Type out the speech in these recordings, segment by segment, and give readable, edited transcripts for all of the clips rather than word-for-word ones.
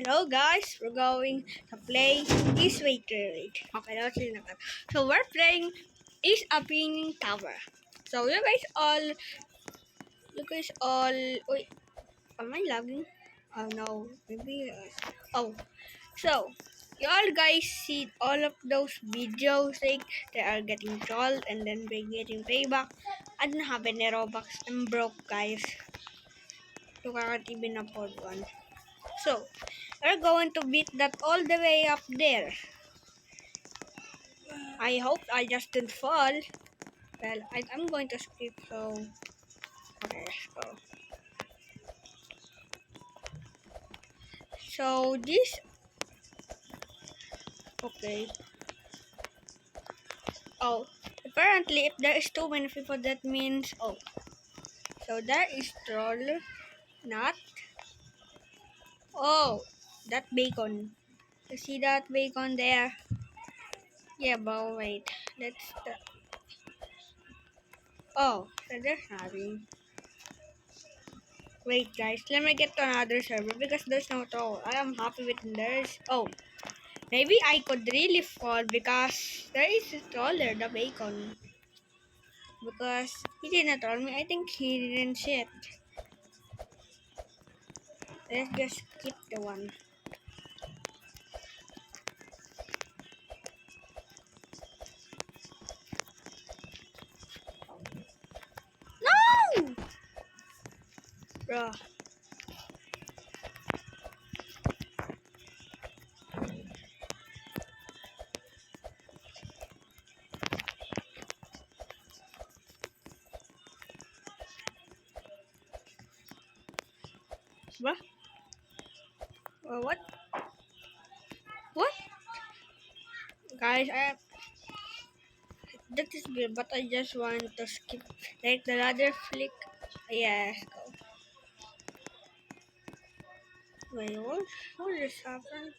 So guys, we're going to play this way trade. Okay, let's see na. So we're playing is a Ping Tower. So you guys all, wait, am I lagging? Oh no, maybe, so you all guys see all of those videos like they are getting trolled and then they getting payback. I don't have any Robux. I'm broke, guys. You can't even afford one. So, we're going to beat that all the way up there. I hope I just didn't fall. Well, I'm going to skip, so... Okay, let's go. So, this... Okay. Oh, apparently if there is too many people, that means... Oh. So, there is troll. Not... Oh, that bacon. You see that bacon there? Yeah, but wait. That's the... Oh, so there's nothing. Wait guys, let me get to another server because there's no troll. I am happy with theirs. Oh, maybe I could really fall because there is a troll there, the bacon. Because he didn't troll me, I think he didn't see it. Let's just skip the one. No! Bruh. Bruh. What? What? Guys, that is good, but I just want to skip like the ladder flick. Yes, go. Wait, what just happened?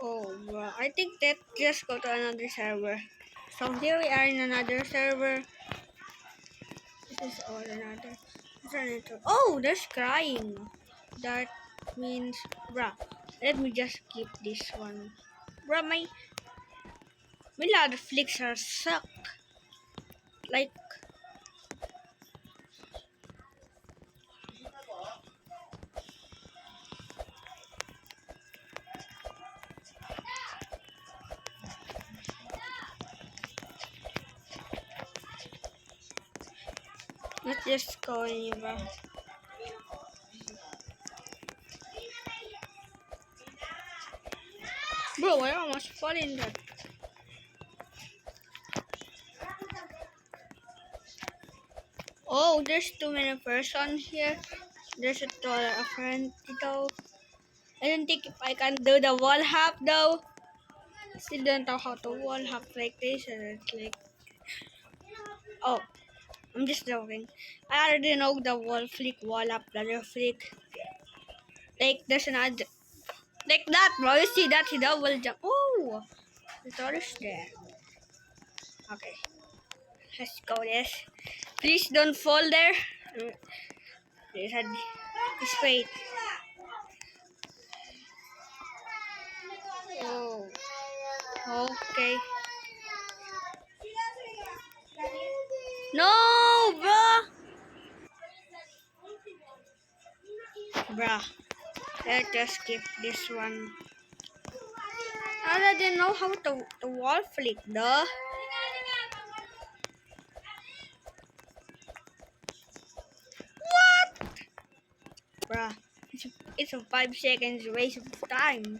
Oh, bro. I think that just go to another server. So here we are in another server. This is all another. Oh, there's crying. That means, bruh. Let me just skip this one. Bruh, my ladder flicks are suck. Like, let's just go in, bruh. Bro, I almost fall in that. Oh, there's too many persons here. There's a taller apparently though. I don't think if I can do the wall hop though. Still don't know how to wall hop like this, and it's like, oh, I'm just joking. I already know the wall flick, wall up, ladder flick. Like there's another, like that, bro. You see that? He double jump. Oh, the door is there. Okay, let's go. This. Please don't fall there. This had this wait. Oh, okay. No, bro. Bruh, let's just skip this one. I already know how to wall flick, though. What? Bruh, it's a 5 seconds waste of time.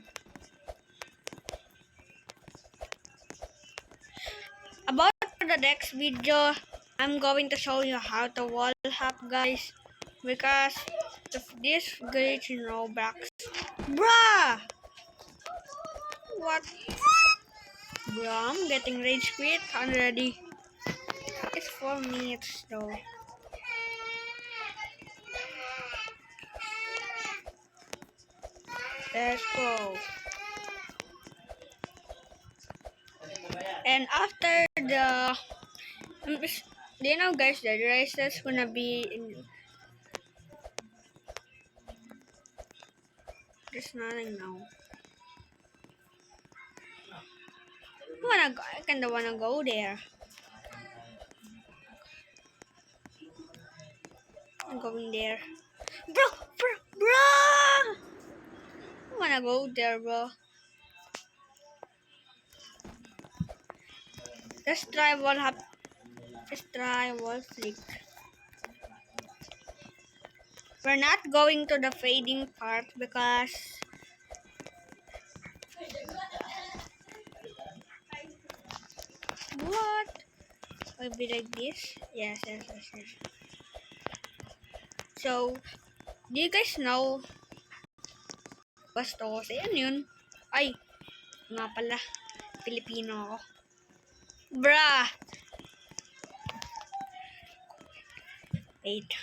About the next video, I'm going to show you how to wall hop, guys. Because of this glitch in Roblox. Bruh! What? Bruh, I'm getting rage quit already. It's 4 minutes though. Let's go. And after the, do you know guys, the race that's gonna be in There's nothing now. I kinda wanna go there. I'm going there. Bro! I wanna go there, bro. Let's try wall flick. We're not going to the fading part because what? Will be like this? Yes. So, do you guys know Bastos? Ayan yun. Ay, nga pala. Pilipino ako. Bruh! Wait.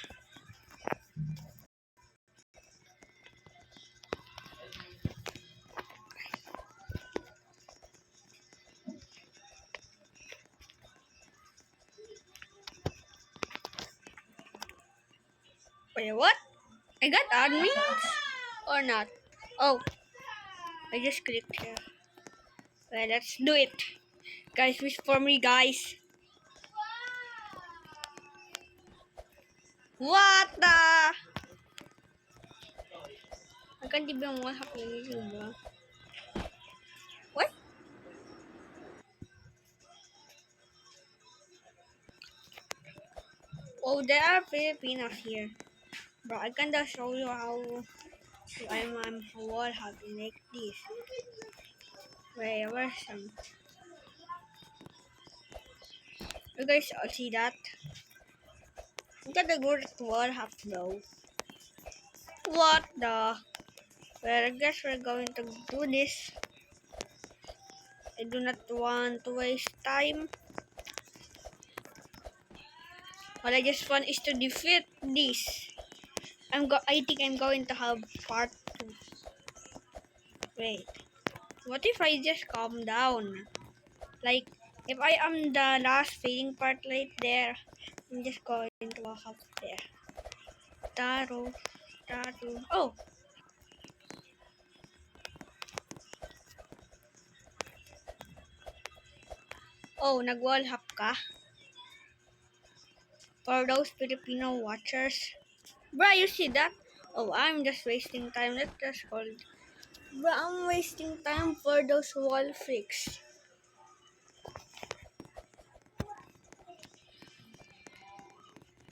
Wait, what? I got admins? Or not? Oh, I just clicked here. Well, let's do it. Guys, wish for me, guys. What the? I can't even wall hack anything, bro. What? Oh, there are Filipinos here. Bro, I can just show you how I'm wall hacking like this. Where's some? You guys all see that? Look at the good wall hack though. What the? Well, I guess we're going to do this. I do not want to waste time. All I just want is to defeat this. I think I'm going to have part 2. Wait. What if I just calm down? Like, if I am the last fading part right there, I'm just going to walk up there. Taro. Oh! Oh, nag-wall hop ka? For those Filipino watchers. Bruh, you see that? Oh, I'm just wasting time. Let's just hold. Bruh, I'm wasting time for those wall freaks.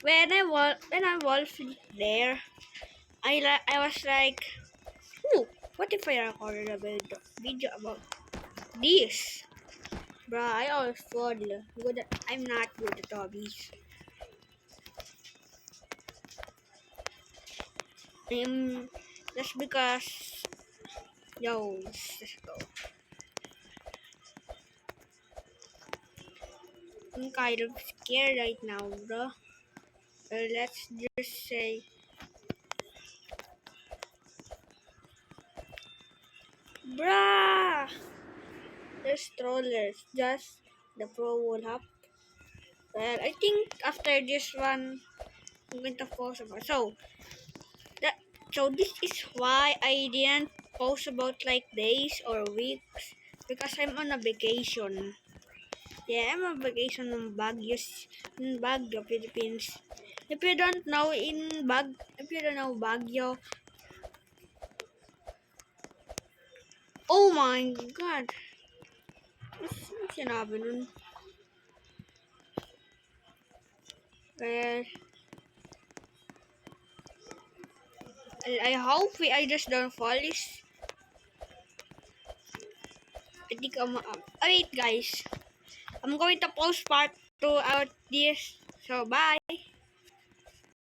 When I wall flick there, I was like, what if I recorded a video about this? Bruh, I always fall. I'm not good at hobbies. Just because. Yo, let's go. I'm kind of scared right now, bro. Let's just say. Bruh! There's strollers. Just the pro will have. Well, I think after this one, I'm going to post about. So this is why I didn't post about like days or weeks because I'm on a vacation. Yeah, I'm on vacation in Baguio, Philippines. If you don't know Baguio, oh my God, ano sinabi nun? Well, I hope I just don't fall this. I think wait guys, I'm going to post part 2 out this. So bye.